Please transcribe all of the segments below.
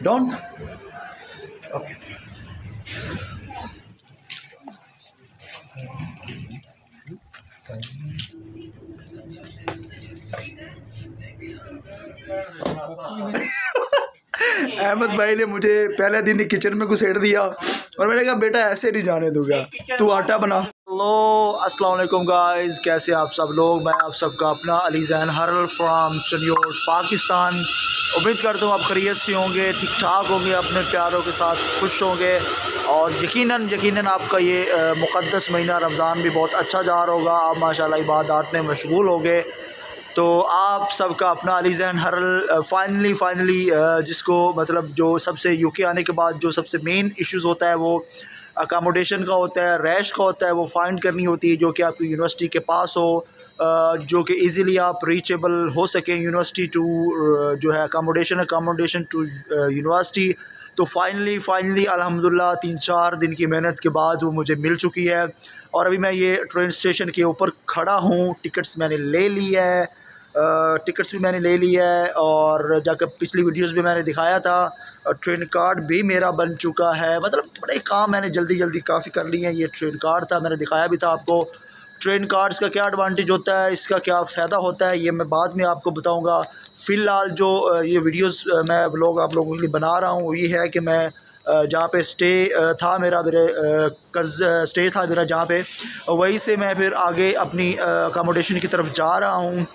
Don't okay. Ahmad भाई ने मुझे पहले दिन ही किचन में घुसेड़ दिया और मैंने कहा बेटा ऐसे नहीं जाने दूंगा, तू आटा बना। हेलो अस्सलाम वालेकुम गाइस, कैसे आप सब लोग। मैं आप सबका अपना अली ज़ैन हरल फ्राम चनियोट पाकिस्तान। उम्मीद करता हूँ आप खैरियत से होंगे, ठीक ठाक होंगे, अपने प्यारों के साथ खुश होंगे और यकीनन आपका ये मुक़द्दस महीना रमज़ान भी बहुत अच्छा जा रहा होगा। आप माशाल्लाह इबादत में मशगूल होंगे। तो आप सबका अपना अली ज़ैन हरल फाइनली जिसको मतलब जो सबसे यूके आने के बाद जो सबसे मेन इश्यूज़ होता है वो अकामोडेशन का होता है, रैश का होता है, वो फाइंड करनी होती है जो कि आपकी यूनिवर्सिटी के पास हो, जो कि इजीली आप रीचेबल हो सकें यूनिवर्सिटी टू जो है अकामोडेशन टू यूनिवर्सिटी। तो फाइनली अल्हम्दुलिल्लाह 3-4 दिन की मेहनत के बाद वो मुझे मिल चुकी है और अभी मैं ये ट्रेन स्टेशन के ऊपर खड़ा हूँ। टिकट्स मैंने ले ली है, टिकट्स भी मैंने ले लिया है और जाकर पिछली वीडियोस में मैंने दिखाया था। ट्रेन कार्ड भी मेरा बन चुका है। मतलब बड़े काम मैंने जल्दी काफ़ी कर लिए हैं। ये ट्रेन कार्ड था, मैंने दिखाया भी था आपको। ट्रेन कार्ड्स का क्या एडवांटेज होता है, इसका क्या फ़ायदा होता है, ये मैं बाद में आपको बताऊंगा। फ़िलहाल जो ये वीडियोस मैं व्लॉग आप लोगों के लिए बना रहा हूँ ये है कि मैं जहाँ पे स्टे था मेरा स्टे था मेरा जहाँ पे, वहीं से मैं फिर आगे अपनी अकामोडेशन की तरफ जा रहा हूँ।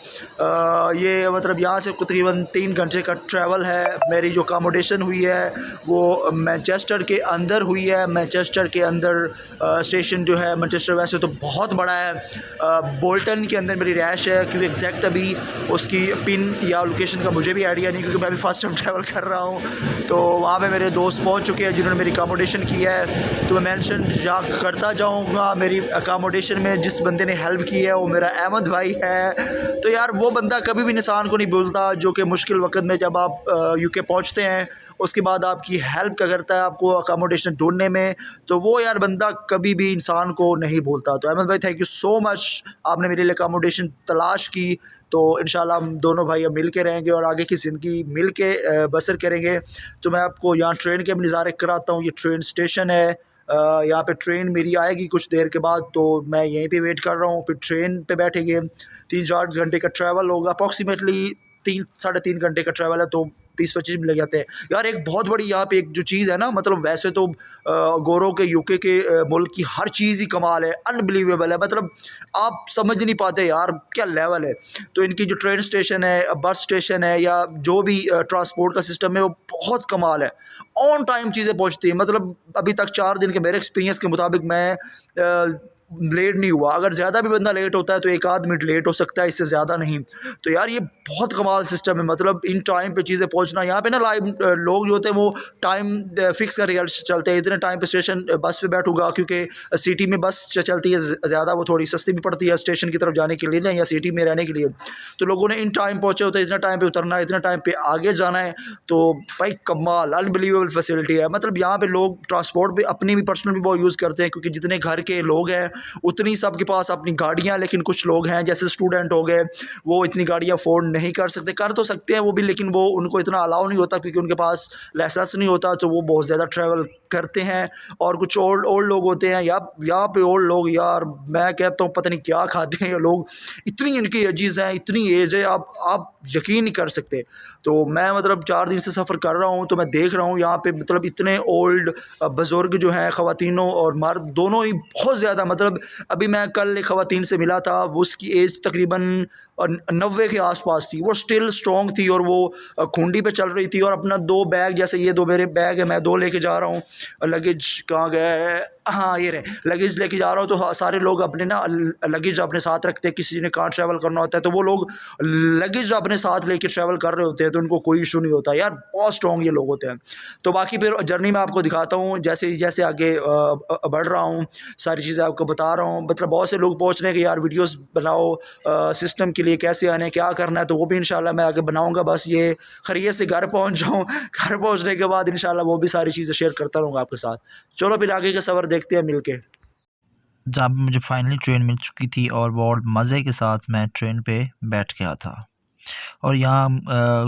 ये मतलब यहाँ से तकरीबन 3 घंटे का ट्रैवल है। मेरी जो अकामोडेशन हुई है वो मैनचेस्टर के अंदर हुई है। मैनचेस्टर के अंदर स्टेशन जो है, मैनचेस्टर वैसे तो बहुत बड़ा है। बोल्टन के अंदर मेरी रैश है, क्योंकि एग्जैक्ट अभी उसकी पिन या लोकेशन का मुझे भी आइडिया नहीं, क्योंकि मैं भी फर्स्ट टाइम ट्रैवल कर रहा हूँ। तो वहाँ पे मेरे दोस्त पहुँच चुके हैं जिन्होंने मेरी अकामोडेशन की है। तो मैं मेंशन करता जाऊँगा। मेरी अकामोडेशन में जिस बंदे ने हेल्प की है वो मेरा अहमद भाई है। तो यार वो बंदा कभी भी इंसान को नहीं भूलता जो कि मुश्किल वक्त में जब आप यूके पहुँचते हैं उसके बाद आपकी हेल्प क्या करता है आपको अकामोडेशन ढूंढने में। तो वो यार बंदा कभी भी इंसान को नहीं भूलता। तो अहमद भाई थैंक यू सो मच, आपने मेरे लिए अकामोडेशन तलाश की। तो इंशाल्लाह हम दोनों भाई अब मिल के रहेंगे और आगे की ज़िंदगी मिल के बसर करेंगे। तो मैं आपको यहाँ ट्रेन के भी नज़ारे कराता हूँ। ये ट्रेन स्टेशन है, यहाँ पे ट्रेन मेरी आएगी कुछ देर के बाद, तो मैं यहीं पे वेट कर रहा हूँ। फिर ट्रेन पे बैठेंगे। 3-4 घंटे का ट्रैवल होगा, अप्रॉक्सीमेटली 3-3.5 घंटे का ट्रैवल है, तो 20-25 मिनट लग जाते हैं। यार एक बहुत बड़ी यहाँ पे एक जो चीज़ है ना, मतलब वैसे तो गोरों के यूके के मुल्क की हर चीज़ ही कमाल है, अनबिलीवेबल है। मतलब आप समझ नहीं पाते यार क्या लेवल है। तो इनकी जो ट्रेन स्टेशन है, बस स्टेशन है, या जो भी ट्रांसपोर्ट का सिस्टम है वो बहुत कमाल है। ऑन टाइम चीज़ें पहुँचती हैं। मतलब अभी तक 4 दिन के मेरे एक्सपीरियंस के मुताबिक मैं लेट नहीं हुआ। अगर ज़्यादा भी बंदा लेट होता है तो 1-आध मिनट लेट हो सकता है, इससे ज़्यादा नहीं। तो यार ये बहुत कमाल सिस्टम है। मतलब इन टाइम पे चीज़ें पहुंचना। यहाँ पे ना लाइव लोग जो होते हैं वो टाइम फिक्स करके चलते हैं, इतने टाइम पे स्टेशन बस पे बैठूंगा, क्योंकि सिटी में बस चलती है ज़्यादा, वो थोड़ी सस्ती भी पड़ती है स्टेशन की तरफ जाने के लिए ना, या सिटी में रहने के लिए। तो लोगों ने इन टाइम पहुँचे होते हैं, इतने टाइम पर उतरना है, इतने टाइम पर आगे जाना है। तो भाई कमाल अनबिलीवेबल फैसिलिटी है। मतलब यहाँ पर लोग ट्रांसपोर्ट भी अपनी भी पर्सनल भी बहुत यूज़ करते हैं, क्योंकि जितने घर के लोग हैं उतनी सबके पास अपनी गाड़ियाँ। लेकिन कुछ लोग हैं जैसे स्टूडेंट हो गए, वो इतनी गाड़ियाँ अफोर्ड नहीं कर सकते। कर तो सकते हैं वो भी, लेकिन वो उनको इतना अलाउ नहीं होता क्योंकि उनके पास लाइसेंस नहीं होता। तो वो बहुत ज़्यादा ट्रैवल करते हैं। और कुछ ओल्ड लोग होते हैं यहाँ पे ओल्ड लोग, यार मैं कहता हूँ पता नहीं क्या खाते हैं ये लोग। इतनी इनकी एजेस हैं, इतनी एज है, आप यकीन नहीं कर सकते। तो मैं मतलब 4 दिन से सफ़र कर रहा हूँ, तो मैं देख रहा हूँ यहाँ पे मतलब इतने ओल्ड बुज़ुर्ग जो हैं, ख़वातीनों और मर्द दोनों ही बहुत ज़्यादा। मतलब अभी मैं कल एक ख़वातीन से मिला था, वो उसकी एज तकरीबन 90 के आसपास थी। वो स्टिल स्ट्रॉन्ग थी और वो खूंडी पे चल रही थी और अपना 2 बैग, जैसे ये 2 मेरे बैग है, मैं 2 लेके जा रहा हूँ। लगेज कहाँ गए, हाँ ये रहे, लगेज लेके जा रहा हूँ। तो सारे लोग अपने ना लगेज अपने साथ रखते हैं। किसी ने कहाँ ट्रैवल करना होता है तो वो लोग लगेज अपने साथ लेके ट्रैवल कर रहे होते हैं, तो उनको कोई इशू नहीं होता। यार बहुत स्ट्रॉन्ग ये लोग होते हैं। तो बाकी फिर जर्नी में आपको दिखाता हूँ, जैसे जैसे आगे बढ़ रहा हूँ सारी चीज़ें आपको बता रहा हूँ। मतलब बहुत से लोग पूछ रहे हैं कि यार वीडियोस बनाओ सिस्टम के लिए, कैसे आने, क्या करना है। तो वो भी इंशाल्लाह मैं आगे बनाऊँगा। बस ये खैरियत से घर पहुँच जाऊँ। घर पहुँचने के बाद इंशाल्लाह वो भी सारी चीज़ें शेयर करता रहूँगा आपके साथ। चलो फिर आगे का सफ़र देखते हैं मिल के। जहाँ पे मुझे फाइनली ट्रेन मिल चुकी थी और बहुत मज़े के साथ मैं ट्रेन पे बैठ गया था। और यहाँ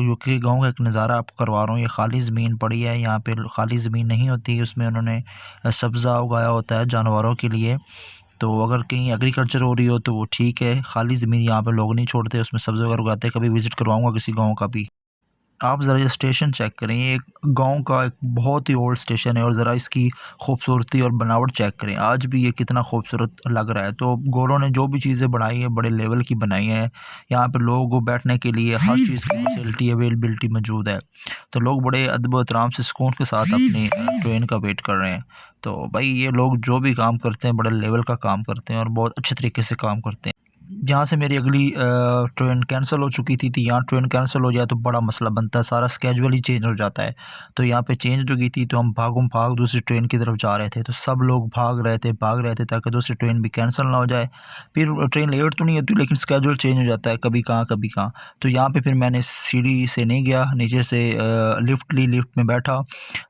यूके गांव का एक नज़ारा आपको करवा रहा हूँ। ये खाली ज़मीन पड़ी है, यहाँ पे खाली ज़मीन नहीं होती, उसमें उन्होंने सब्ज़ा उगाया होता है जानवरों के लिए। तो अगर कहीं एग्रीकल्चर हो रही हो तो वो ठीक है, खाली ज़मीन यहाँ पे लोग नहीं छोड़ते, उसमें सब्ज़ी वगैरह उगाते हैं। कभी विज़िट करवाऊँगा किसी गाँव का भी। आप ज़रा ये स्टेशन चेक करें, ये एक गाँव का एक बहुत ही ओल्ड स्टेशन है, और ज़रा इसकी खूबसूरती और बनावट चेक करें, आज भी ये कितना खूबसूरत लग रहा है। तो गोरों ने जो भी चीज़ें बनाई हैं बड़े लेवल की बनाई हैं। यहाँ पे लोगों को बैठने के लिए हर चीज़ की फैसिलिटी अवेलेबिलिटी मौजूद है। तो लोग बड़े अदब एहतराम से सुकून के साथ अपनी ट्रेन का वेट कर रहे हैं। तो भाई ये लोग जो भी काम करते हैं बड़े लेवल का काम करते हैं और बहुत अच्छे तरीके से काम करते हैं। जहाँ से मेरी अगली ट्रेन कैंसिल हो चुकी थी, यहाँ ट्रेन कैंसिल हो जाए तो बड़ा मसला बनता है, सारा स्केजुअल ही चेंज हो जाता है। तो यहाँ पे चेंज हो गई थी, तो हम भागम भाग दूसरी ट्रेन की तरफ जा रहे थे, तो सब लोग भाग रहे थे ताकि दूसरी ट्रेन भी कैंसिल ना हो जाए। फिर ट्रेन लेट तो नहीं होती लेकिन स्केजुअल चेंज हो जाता है, कभी कहाँ कभी कहाँ। तो यहाँ पर फिर मैंने सीढ़ी से नहीं गया, नीचे से लिफ्ट ली, लिफ्ट में बैठा।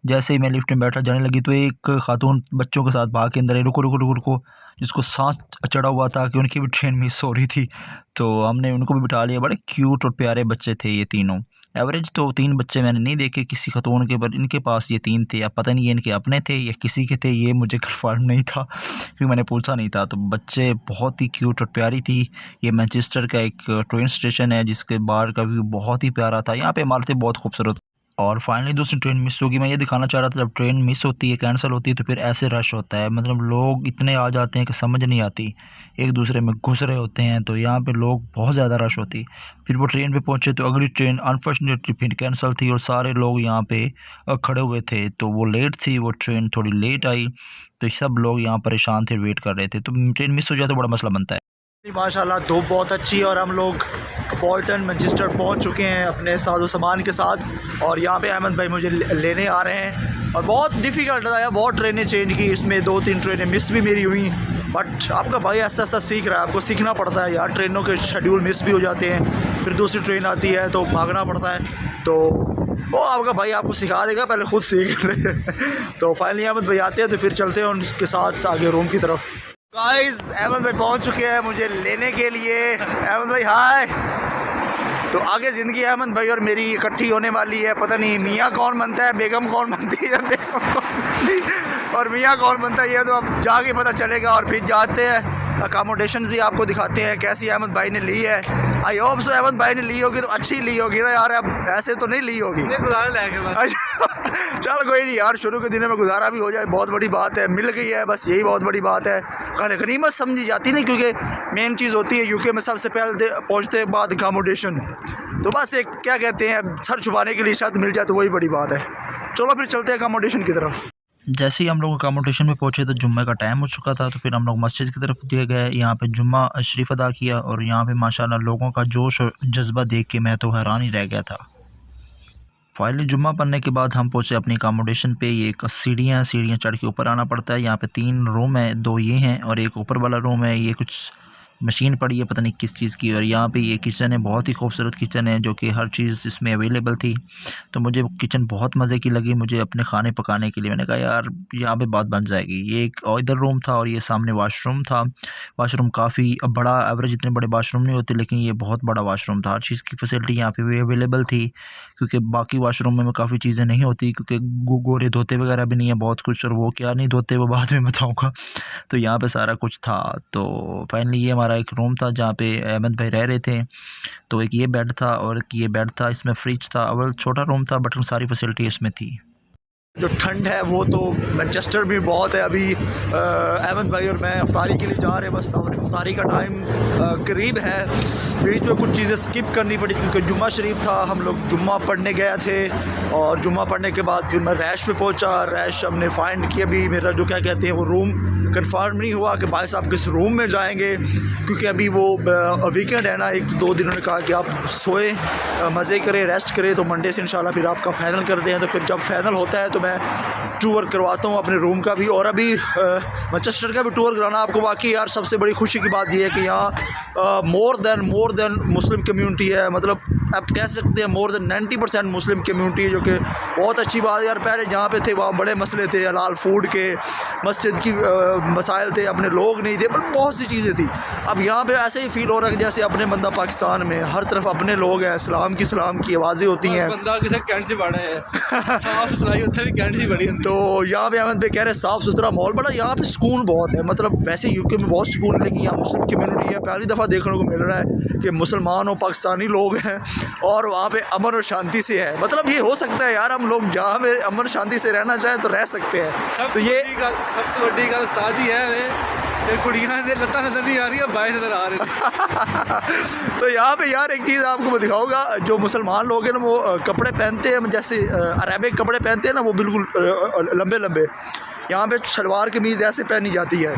जैसे ही मैं लिफ्ट में बैठा जाने लगी तो एक खातून बच्चों के साथ भाग के अंदर, रुको रुको रुको रुको, जिसको सांस चढ़ा हुआ था कि उनकी भी ट्रेन मिस हो रही थी। तो हमने उनको भी बिठा लिया। बड़े क्यूट और प्यारे बच्चे थे ये तीनों। एवरेज तो 3 बच्चे मैंने नहीं देखे किसी खतून के, पर इनके पास ये 3 थे। अब पता नहीं ये इनके अपने थे या किसी के थे, ये मुझे कन्फर्म नहीं था क्योंकि मैंने पूछा नहीं था। तो बच्चे बहुत ही क्यूट और प्यारी थी। ये मैनचेस्टर का एक ट्रेन स्टेशन है जिसके बाहर का व्यू बहुत ही प्यारा था। यहाँ पे इमारतें बहुत खूबसूरत। और फाइनली दूसरी ट्रेन मिस होगी। मैं ये दिखाना चाह रहा था, जब ट्रेन मिस होती है, कैंसिल होती है, तो फिर ऐसे रश होता है, मतलब लोग इतने आ जाते हैं कि समझ नहीं आती, एक दूसरे में घुस रहे होते हैं। तो यहाँ पे लोग बहुत ज़्यादा रश होती। फिर वो ट्रेन पे पहुँचे तो अगली ट्रेन अनफॉर्चुनेटली फिर कैंसिल थी और सारे लोग यहाँ पे खड़े हुए थे। तो वो लेट थी, वो ट्रेन थोड़ी लेट आई, तो सब लोग यहाँ परेशान थे, वेट कर रहे थे। तो ट्रेन मिस हो जाए तो बड़ा मसला बनता है। माशाल्लाह धूप बहुत अच्छी है और हम लोग बोल्टन मैनचेस्टर पहुंच चुके हैं अपने साजो सामान के साथ। और यहाँ पे अहमद भाई मुझे लेने आ रहे हैं। और बहुत डिफ़िकल्ट था यार, बहुत ट्रेनें चेंज की, इसमें 2-3 ट्रेनें मिस भी मेरी हुई। बट आपका भाई आस्ता आस्ता सीख रहा है, आपको सीखना पड़ता है यार, ट्रेनों के शेड्यूल मिस भी हो जाते हैं, फिर दूसरी ट्रेन आती है तो भागना पड़ता है। तो वो आपका भाई आपको सिखा देगा, पहले खुद सीख ले। तो फाइनली अहमद भाई आते हैं तो फिर चलते हैं उनके साथ आगे रूम की तरफ। गाइस अहमद भाई पहुंच चुके हैं मुझे लेने के लिए। अहमद भाई हाय। तो आगे ज़िंदगी अहमद भाई और मेरी इकट्ठी होने वाली है, पता नहीं मियाँ कौन बनता है, बेगम कौन बनती है, बेगम कौन बनती है और मियाँ कौन बनता है, ये तो अब जाके पता चलेगा। और फिर जाते हैं, अकामोडेशन भी आपको दिखाते हैं कैसी अहमद भाई ने ली है। आई होप सो अहमद भाई ने ली होगी तो अच्छी ली होगी ना यार, अब ऐसे तो नहीं ली होगी। चल कोई नहीं यार, शुरू के दिनों में गुजारा भी हो जाए बहुत बड़ी बात है, मिल गई है बस यही बहुत बड़ी बात है। गनीमत समझी जाती नहीं, क्योंकि मेन चीज़ होती है यूके में सबसे पहले पहुँचते बाद अकामोडेशन। तो बस एक क्या कहते हैं, सर छुपाने के लिए शायद मिल जाए तो वही बड़ी बात है। चलो फिर चलते हैं अकामोडेशन की तरफ। जैसे ही हम लोग अकामोडेशन में पहुंचे तो जुम्मे का टाइम हो चुका था, तो फिर हम लोग मस्जिद की तरफ दिए गए, यहाँ पे जुम्मा शरीफ अदा किया। और यहाँ पे माशाल्लाह लोगों का जोश और जज्बा देख के मैं तो हैरान ही रह गया था। फाइनली जुम्मा पढ़ने के बाद हम पहुंचे अपनी अकामोडेशन पे। ये एक सीढ़ियाँ चढ़ के ऊपर आना पड़ता है। यहाँ पे 3 रूम है, 2 ये हैं और एक ऊपर वाला रूम है। ये कुछ मशीन पड़ी है पता नहीं किस चीज़ की। और यहाँ पे ये किचन है, बहुत ही खूबसूरत किचन है जो कि हर चीज़ इसमें अवेलेबल थी। तो मुझे किचन बहुत मज़े की लगी मुझे अपने खाने पकाने के लिए। मैंने कहा यार यहाँ पे बात बन जाएगी। ये एक इधर रूम था और ये सामने वाशरूम था। वाशरूम काफ़ी बड़ा, एवरेज इतने बड़े वाशरूम नहीं होते लेकिन ये बहुत बड़ा वाशरूम था। हर चीज़ की फैसिलिटी यहाँ पे भी अवेलेबल थी, क्योंकि बाकी वाशरूम में काफ़ी चीज़ें नहीं होती, क्योंकि गोरे धोते वगैरह भी नहीं है बहुत कुछ, और वो क्या नहीं धोते वो बाद में बताऊँगा। तो यहाँ पर सारा कुछ था। तो फाइनली ये हमारा एक रूम था जहाँ पे अहमद भाई रह रहे थे। तो एक ये बेड था और एक ये बेड था, इसमें फ्रिज था। अवल छोटा रूम था बट सारी फैसिलिटी इसमें थी। जो ठंड है वो तो मैनचेस्टर में बहुत है। अभी अहमद भाई और मैं अफ्तारी के लिए जा रहे हैं, बस अफ्तारी का टाइम करीब है। बीच में कुछ चीज़ें स्किप करनी पड़ी क्योंकि जुम्मा शरीफ था, हम लोग जुम्मा पढ़ने गए थे। और जुम्मा पढ़ने के बाद फिर मैं रैश पे पहुंचा। रैश हमने फाइंड किया, भी मेरा जो क्या कहते हैं वो रूम कंफर्म नहीं हुआ कि भाई साहब किस रूम में जाएंगे, क्योंकि अभी वो वीकेंड है ना, 1-2 दिन उन्होंने कहा कि आप सोए, मज़े करें, रेस्ट करें। तो मंडे से इंशाल्लाह फिर आपका फ़ाइनल करते हैं। तो फिर जब फ़ाइनल होता है तो मैं टूर करवाता हूँ अपने रूम का भी, और अभी मैनचेस्टर का भी टूर कराना आपको। बाकी यार सबसे बड़ी खुशी की बात यह है कि यहाँ मोर देन मुस्लिम कम्यूनिटी है, मतलब आप कह सकते हैं मोर देन 90% मुस्लिम कम्यूनिटी है, जो कि बहुत अच्छी बात है यार। पहले जहाँ पे थे वहाँ बड़े मसले थे, हलाल फूड के, मस्जिद की मसाइल थे, अपने लोग नहीं थे, पर बहुत सी चीज़ें थी। अब यहाँ पे ऐसे ही फील हो रहा है कि जैसे अपने बंदा पाकिस्तान में हर तरफ अपने लोग हैं, सलाम की आवाज़ें होती हैं। बंदा किसी कैंट से बड़ा है साफ सुथराई उत्थे भी कैंट से बड़ी होती। तो यहाँ पे अहमद भाई कह रहे हैं साफ़ सुथरा माहौल बड़ा, यहाँ पे सुकून बहुत है। मतलब वैसे यूके में बहुत सुकून है, लेकिन यहाँ मुस्लिम कम्यूनिटी है, पहली दफ़ा देखने को मिल रहा है कि मुसलमान और पाकिस्तानी लोग हैं और वहाँ पे अमन और शांति से है। मतलब ये हो सकता है यार, हम लोग जहाँ पे अमन शांति से रहना चाहें तो रह सकते हैं। तो ये सब तो वड्डी गल उस्ताद ही है वे कुड़ियां दे लत्तां नज़र नहीं आ रही, बाएं नज़र आ रहे तो यहाँ पे यार एक चीज़ आपको मैं दिखाऊंगा, जो मुसलमान लोग हैं ना वो कपड़े पहनते हैं जैसे अरेबिक कपड़े पहनते हैं ना, वो बिल्कुल लंबे लंबे। यहाँ पे शलवार कमीज़ ऐसे पहनी जाती है।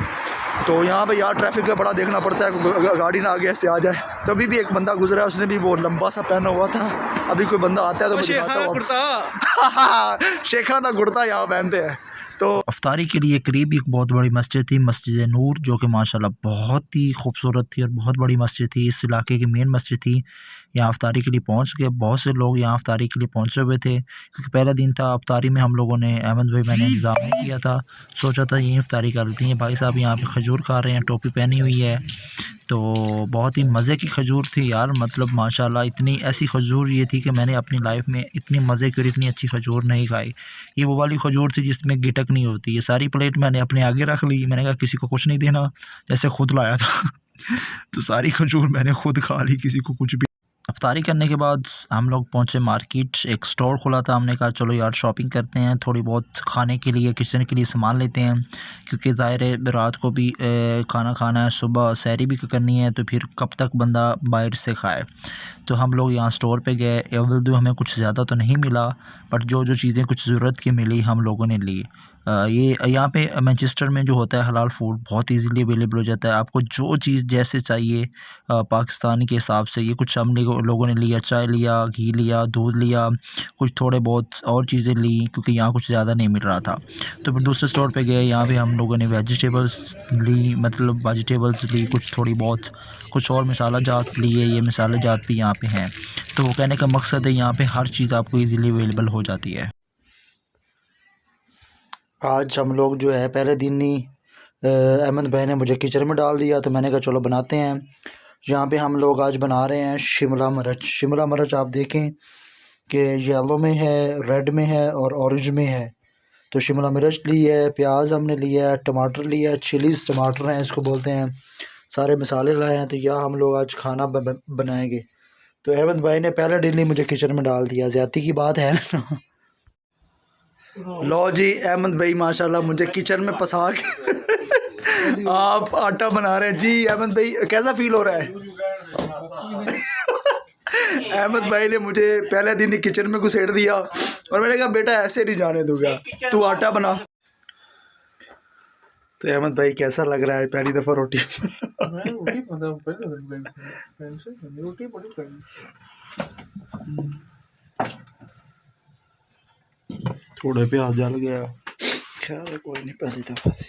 तो यहाँ पे यार ट्रैफिक का बड़ा देखना पड़ता है, गाड़ी ना आगे से आ जाए। तो अभी भी एक बंदा गुजरा है, उसने भी वो लंबा सा पहना हुआ था। अभी कोई बंदा आता है तो मैं दिखाता हूँ। शेखाना कुर्ता यहाँ पहनते हैं। तो अफ्तारी के लिए करीब एक बहुत बड़ी मस्जिद थी, मस्जिद नूर, जो कि माशाल्लाह बहुत ही खूबसूरत थी और बहुत बड़ी मस्जिद थी। इस इलाके की मेन मस्जिद थी। यहाँ अफ्तारी के लिए पहुँच गए, बहुत से लोग यहाँ अफ्तारी के लिए पहुँचे हुए थे, क्योंकि पहला दिन था। अफ्तारी में हम लोगों ने, अहमद भाई मैंने इंतज़ाम नहीं किया था, सोचा था यहीं अफ्तारी कर लेती हैं। भाई साहब यहाँ पे खजूर खा रहे हैं, टोपी पहनी हुई है। तो बहुत ही मज़े की खजूर थी यार, मतलब माशाल्लाह इतनी ऐसी खजूर ये थी कि मैंने अपनी लाइफ में इतनी मज़े की और इतनी अच्छी खजूर नहीं खाई। ये वो वाली खजूर थी जिसमें गिटक नहीं होती। ये सारी प्लेट मैंने अपने आगे रख ली, मैंने कहा किसी को कुछ नहीं देना, जैसे खुद लाया था। तो सारी खजूर मैंने खुद खा ली, किसी को कुछ भी। अफ्तारी करने के बाद हम लोग पहुँचे मार्केट, एक स्टोर खुला था। हमने कहा चलो यार शॉपिंग करते हैं, थोड़ी बहुत खाने के लिए, किचन के लिए सामान लेते हैं, क्योंकि ज़ाहिर है रात को भी खाना खाना है, सुबह सैरी भी करनी है, तो फिर कब तक बंदा बाहर से खाए। तो हम लोग यहाँ स्टोर पे गए। अवल हमें कुछ ज़्यादा तो नहीं मिला, बट जो जो चीज़ें कुछ ज़रूरत की मिली हम लोगों ने ली। ये यहाँ पे मैनचेस्टर में जो होता है हलाल फूड बहुत इजीली अवेलेबल हो जाता है। आपको जो चीज़ जैसे चाहिए पाकिस्तानी के हिसाब से, ये कुछ हम लोगों ने लिया, चाय लिया, घी लिया, दूध लिया, कुछ थोड़े बहुत और चीज़ें ली, क्योंकि यहाँ कुछ ज़्यादा नहीं मिल रहा था। तो फिर दूसरे स्टोर पे गए, यहाँ पे हम लोगों ने वेजिटेबल्स ली, मतलब वेजिटेबल्स ली, कुछ थोड़ी बहुत, कुछ और मसाला जात लिए। ये मसाले जात भी यहाँ पे हैं। तो वो कहने का मकसद है यहाँ पे हर चीज़ आपको ईज़िली अवेलेबल हो जाती है। आज हम लोग जो है पहले दिन ही अहमद भाई ने मुझे किचन में डाल दिया, तो मैंने कहा चलो बनाते हैं। यहाँ पे हम लोग आज बना रहे हैं शिमला मिर्च। शिमला मिर्च आप देखें कि येलो में है, रेड में है और ऑरेंज में है। तो शिमला मिर्च ली है, प्याज हमने लिया है, टमाटर लिया है, चिलीज़ टमाटर हैं इसको बोलते हैं, सारे मसाले लाए हैं। तो यह हम लोग आज खाना बनाएंगे। तो अहमद भाई ने पहले दिन ही मुझे किचन में डाल दिया, ज़्यादती की बात है ना। लो जी, अहमद भाई माशाल्लाह मुझे किचन में फंसा के आप आटा बना रहे हैं जी। अहमद भाई कैसा फील हो रहा है? अहमद भाई ने मुझे पहले दिन ही किचन में घुसेड़ दिया और मैंने कहा बेटा ऐसे नहीं जाने दूंगा, तू आटा बना। तो अहमद भाई कैसा लग रहा है पहली दफ़ा रोटी? थोड़े पे हाथ जल गया, ख्याल है कोई नहीं, पहली दफ़ा से।